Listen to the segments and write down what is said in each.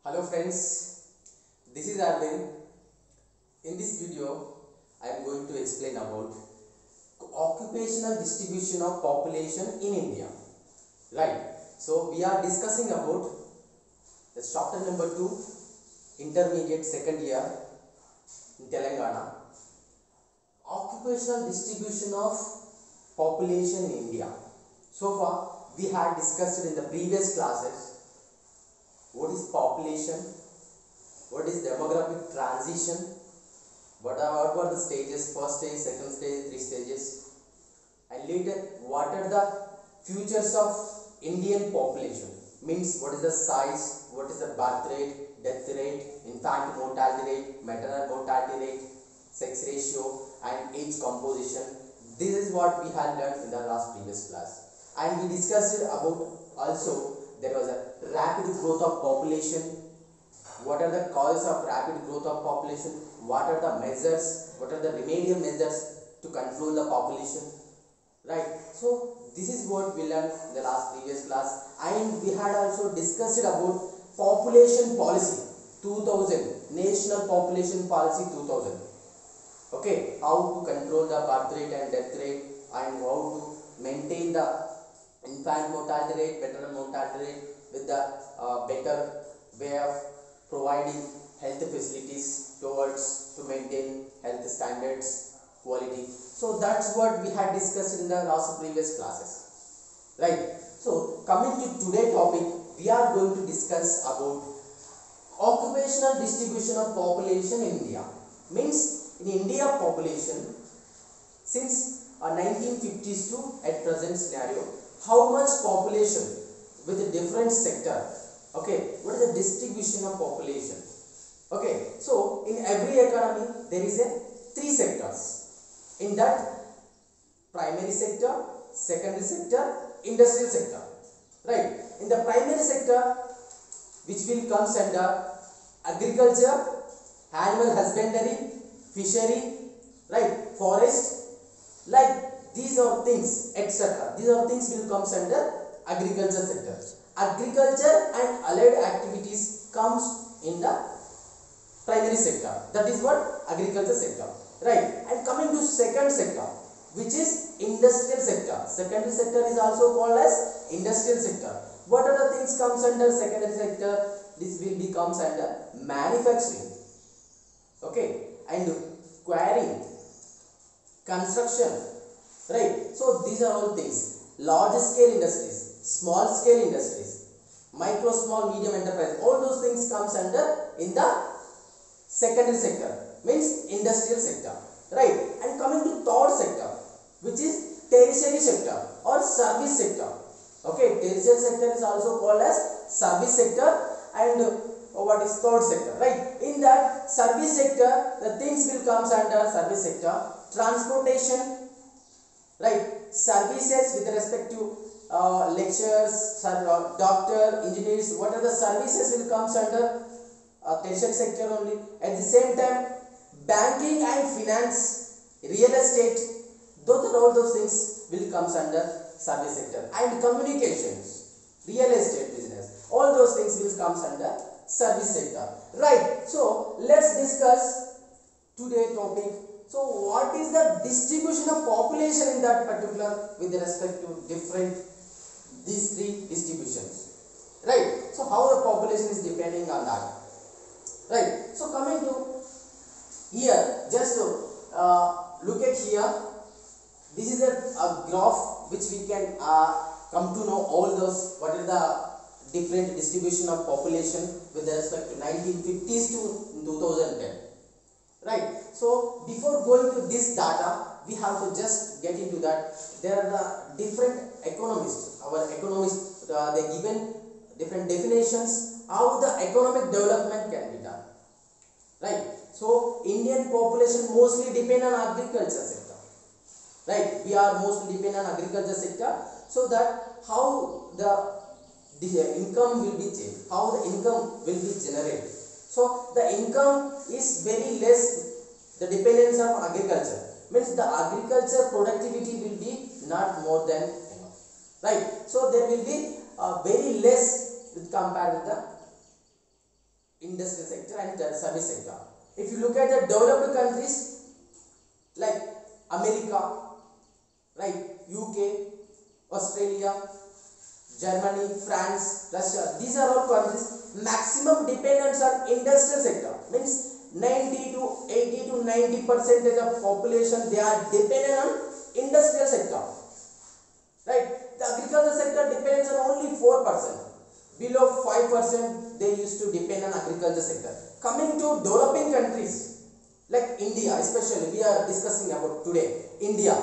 Hello friends, this is Arvind. In this video, I am going to explain about occupational distribution of population in India. Right. So we are discussing about the chapter number 2, intermediate second year in Telangana. Occupational distribution of population in India. So far, we had discussed in the previous classes what is population, what is demographic transition, what were the stages, first stage, second stage, three stages, and later what are the futures of Indian population, means what is the size, what is the birth rate, death rate, infant mortality rate, maternal mortality rate, sex ratio and age composition. This is what we had learned in the last previous class, and we discussed about also there was a rapid growth of population. What are the causes of rapid growth of population? What are the measures? What are the remedial measures to control the population? Right. So this is what we learned in the last previous class, and we had also discussed about population policy 2000, national population policy 2000. Okay, how to control the birth rate and death rate, and how to maintain the infant mortality rate, maternal mortality rate with the better way of providing health facilities towards to maintain health standards, quality. So that's what we had discussed in the last previous classes. Right. So coming to today's topic, we are going to discuss about occupational distribution of population in India. Means in India population since 1950s to at present scenario, how much population with a different sector. Okay, what is the distribution of population? Okay, so in every economy there is a three sectors. In that, primary sector, secondary sector, industrial sector. Right. In the primary sector, which will come under agriculture, animal husbandry, fishery, right, forest, like these are things, etc. These are things will comes under agriculture sector. Agriculture and allied activities comes in the primary sector. That is what agriculture sector. Right. And coming to second sector, which is industrial sector. Secondary sector is also called as industrial sector. What are the things comes under secondary sector? This will becomes under manufacturing. Okay. And quarrying, construction. Right. So these are all things. Large scale industries, small scale industries, micro, small, medium enterprise. All those things comes under in the secondary sector, means industrial sector. Right. And coming to third sector, which is tertiary sector or service sector. Okay. Tertiary sector is also called as service sector, and what is third sector? Right. In that service sector, the things will comes under service sector. Transportation. Right, services with respect to lecturers, doctor, engineers, what are the services will comes under tertiary sector only. At the same time, banking and finance, real estate, those are all those things will comes under service sector. And communications, real estate business, all those things will comes under service sector. Right. So let's discuss today's topic. So what is the distribution of population in that particular with respect to different these three distributions? Right. So how the population is depending on that. Right. So coming to here, just look at here. This is a graph which we can come to know all those what are the different distribution of population with respect to 1950s to 2010. Right. So before going to this data, we have to just get into that. There are the different economists. Our economists they given different definitions how the economic development can be done. Right. So Indian population mostly depend on agriculture sector. Right. We are mostly depend on agriculture sector. So that how the income will be changed, how the income will be generated. So the income is very less, the dependence of agriculture, means the agriculture productivity will be not more than enough. Right. So there will be very less with compared with the industrial sector and the service sector. If you look at the developed countries like America, right, UK, Australia, Germany, France, Russia, these are all countries maximum dependence on industrial sector, means 90 to 80 to 90% of population they are dependent on industrial sector, right. The agriculture sector depends on only 4%, below 5% they used to depend on agriculture sector. Coming to developing countries like India, especially we are discussing about today India.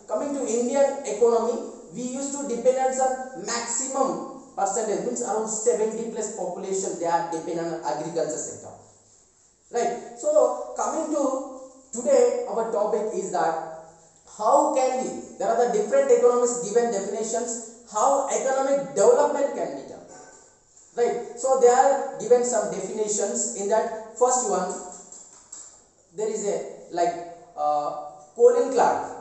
Coming to Indian economy, we used to depend on maximum percentage, means around 70 plus population they are dependent on agriculture sector, right. So coming to today, our topic is that how can we, there are the different economists given definitions how economic development can be done, right. So they are given some definitions. In that first one there is a like Colin Clark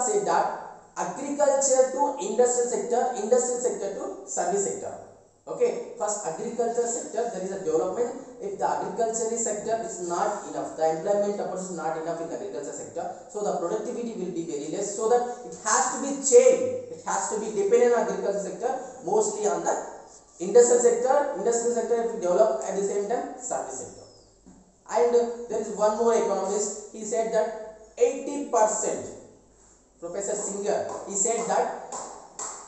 said that agriculture to industrial sector to service sector. Okay, first agriculture sector there is a development. If the agriculture sector is not enough, the employment is not enough in the agriculture sector, so the productivity will be very less, so that it has to be changed, it has to be dependent on agriculture sector, mostly on the industrial sector if we develop, at the same time service sector. And there is one more economist, he said that 80%, Professor Singer, he said that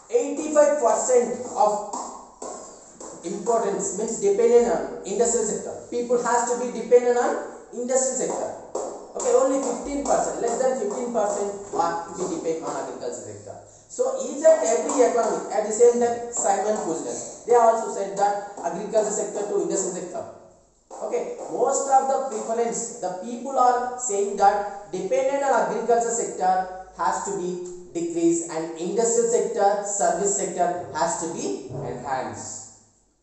85% of importance means dependent on industrial sector. People has to be dependent on industrial sector. Okay, only 15%, less than 15% are to be dependent on agriculture sector. So each and every economy, at the same time Simon Kuznets, they also said that agriculture sector to industrial sector. Okay, most of the preference, the people are saying that dependent on agriculture sector has to be decreased and industrial sector, service sector has to be enhanced.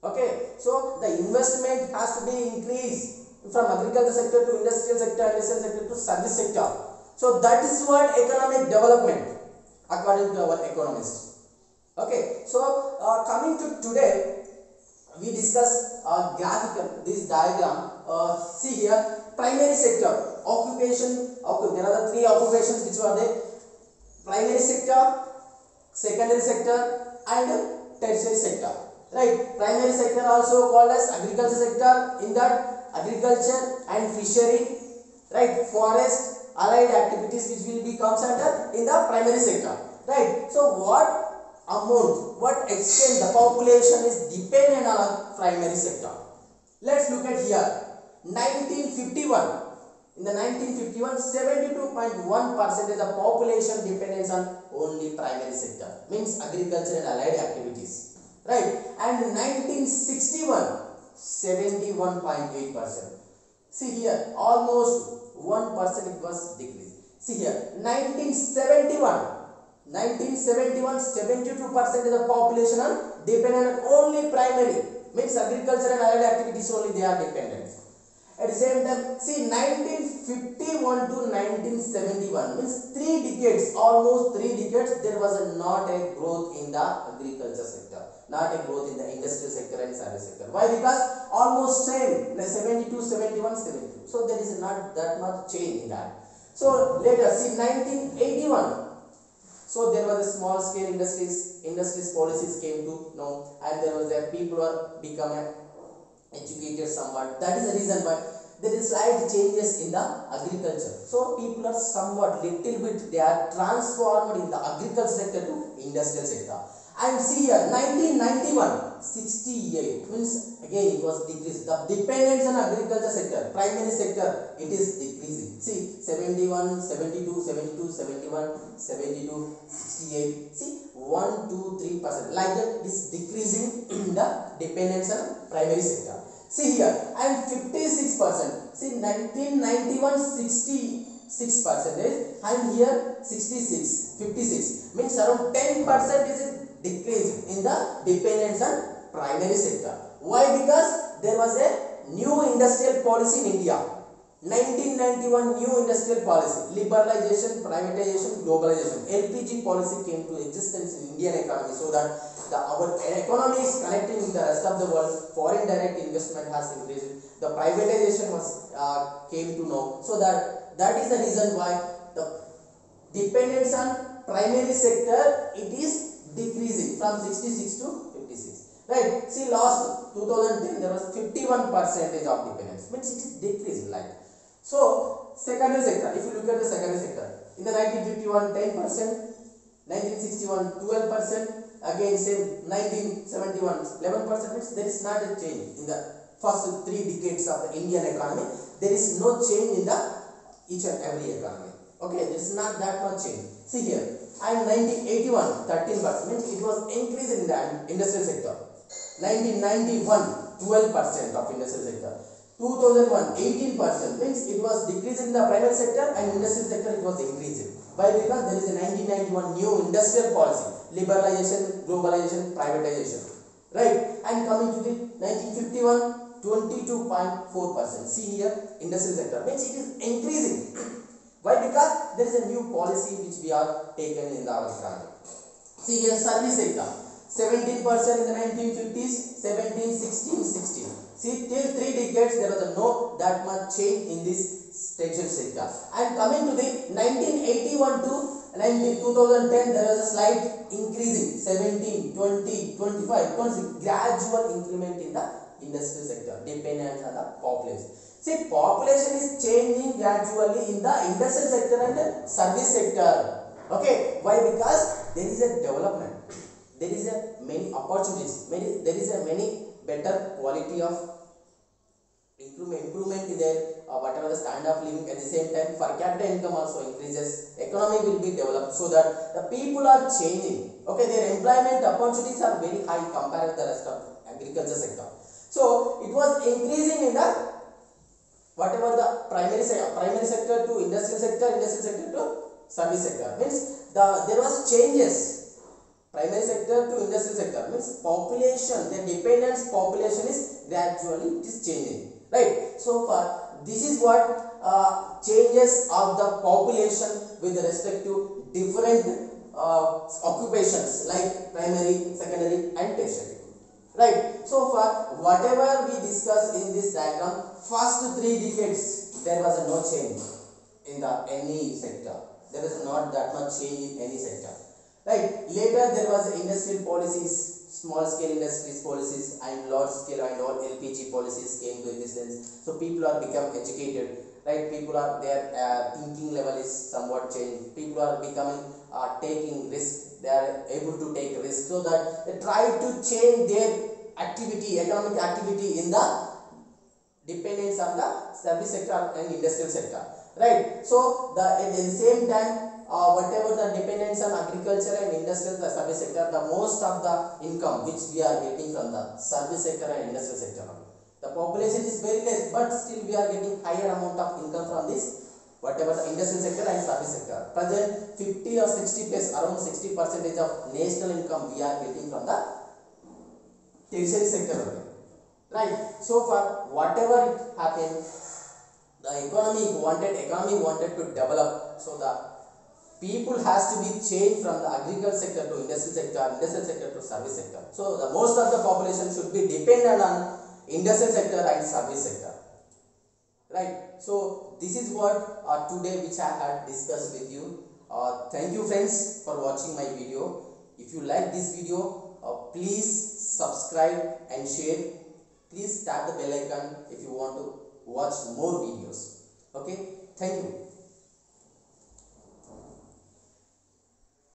Okay, so the investment has to be increased from agriculture sector to industrial sector to service sector. So that is what economic development according to our economists. Okay, so coming to today, we discuss graphical, this diagram. See here, primary sector, occupation. Okay, there are the three occupations which are there: primary sector, secondary sector, and tertiary sector. Right? Primary sector also called as agriculture sector. In that, agriculture and fishery, right, forest, allied activities which will be comes under in the primary sector. Right? So what amount, what extent the population is dependent on primary sector? Let's look at here. 1951. In the 1951, 72.1% of population depends on only primary sector, means agriculture and allied activities. Right? And 1961, 71.8%. See here, almost 1% it was decreased. See here, 1971, 72% of the population are dependent on only primary, means agriculture and allied activities only they are dependent. At the same time, see 1951 to 1971 means 3 decades, almost 3 decades, there was not a growth in the agriculture sector, not a growth in the industrial sector and service sector. Why? Because almost same, like 72, 71, 72. So there is not that much change in that. So later, see 1981. So there was a small scale industries policies came to know, and there was a people are become educated somewhat. That is the reason why there is slight changes in the agriculture. So people are somewhat little bit they are transformed in the agriculture sector to industrial sector. And see here, 1991, 68 means again it was decreased. The dependence on agriculture sector, primary sector, it is decreasing. See 71, 72, 72, 71, 72, 68. See 1, 2, 3%. Like that, it is decreasing in the dependence on primary sector. See here, and 56%. See 1991, 66%, and here 56 means around 10% is decrease in the dependence on primary sector. Why? Because there was a new industrial policy in India. 1991 new industrial policy, liberalization, privatization, globalization. LPG policy came to existence in Indian economy, so that our economy is connecting with the rest of the world. Foreign direct investment has increased. The privatization was came to know. So that is the reason why the dependence on primary sector it is decreasing from 66 to 56. Right? See, last 2010 there was 51% of dependence. Means it is decreasing. Like so, secondary sector. If you look at the secondary sector, in the 1951 10%. 1961 12%, again same 1971 11%. Means there is not a change in the first 3 decades of the Indian economy. There is no change in the each and every economy. Okay, this is not that much change. See here, and 1981 13%, means it was increased in the industrial sector. 1991 12% of industrial sector. 2001 18%, means it was decreased in the private sector, and industrial sector it was increasing. Why? Because there is a 1991 new industrial policy, liberalization, globalization, privatization, right? And coming to the 1951 22.4%. See here, industrial sector means it is increasing. Why? Because there is a new policy which we are taken in our economy. See here, service sector 17% in the 1950s, 17, 16, 16. See, till 3 decades there was no that much change in this textile sector. And coming to the 1981 to 2010, there was a slight increasing 17, 20, 25, 26, gradual increment in the industrial sector, dependent on the population. See, population is changing gradually in the industrial sector and the service sector. Okay, why? Because there is a development, there is a many opportunities, there is a many better quality of improvement in their whatever the standard of living. At the same time, per capita income also increases, economy will be developed, so that the people are changing. Okay, their employment opportunities are very high compared with the rest of agriculture sector. So it was increasing in the whatever the primary sector to industrial sector to service sector. Means there was changes. Primary sector to industrial sector means population, the dependence population is gradually it is changing. Right. So far, this is what changes of the population with respect to different occupations like primary, secondary, and tertiary. Right. So far, whatever we discussed in this diagram, first 3 decades there was no change in any sector. There is not that much change in any sector. Right. Later there was industrial policies, small scale industries policies, and large scale and all LPG policies came to existence. So people are become educated. Right. People are their thinking level is somewhat changed. People are becoming taking risk. They are able to take risk, so that they try to change their activity, economic activity in the dependence on the service sector and industrial sector. Right. So at the same time, whatever the dependence on agriculture and industrial service sector, the most of the income which we are getting from the service sector and industrial sector. The population is very less, but still we are getting higher amount of income from this whatever the industrial sector and service sector. Present 50 or 60 plus around 60% of national income we are getting from the tertiary sector only. Right. So far, whatever it happened, the economy wanted to develop, so the people has to be changed from the agricultural sector to industrial sector to service sector. So the most of the population should be dependent on industrial sector and service sector. Right. So this is what today which I had discussed with you. Thank you friends for watching my video. If you like this video, please subscribe and share. Please tap the bell icon if you want to watch more videos. Okay. Thank you.